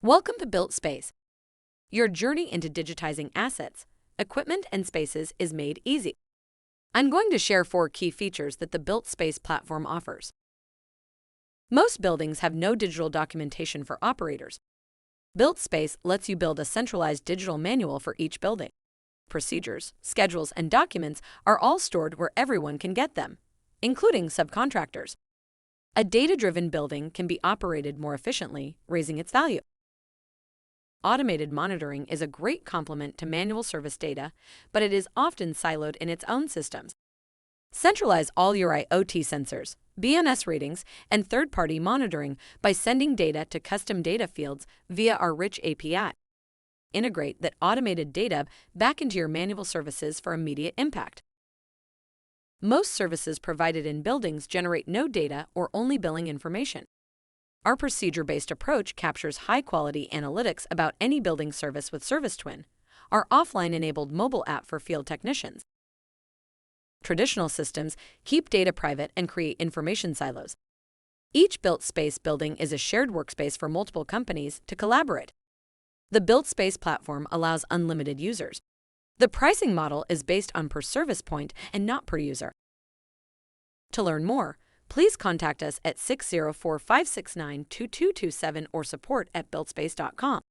Welcome to BuiltSpace. Your journey into digitizing assets, equipment, and spaces is made easy. I'm going to share 4 key features that the BuiltSpace platform offers. Most buildings have no digital documentation for operators. BuiltSpace lets you build a centralized digital manual for each building. Procedures, schedules, and documents are all stored where everyone can get them, including subcontractors. A data-driven building can be operated more efficiently, raising its value. Automated monitoring is a great complement to manual service data, but it is often siloed in its own systems. Centralize all your IoT sensors, BNS ratings, and third-party monitoring by sending data to custom data fields via our rich API. Integrate that automated data back into your manual services for immediate impact. Most services provided in buildings generate no data or only billing information. Our procedure-based approach captures high-quality analytics about any building service with Service Twin, our offline-enabled mobile app for field technicians. Traditional systems keep data private and create information silos. Each BuiltSpace building is a shared workspace for multiple companies to collaborate. The BuiltSpace platform allows unlimited users. The pricing model is based on per service point and not per user. To learn more, please contact us at 604-569-2227 or support@builtspace.com.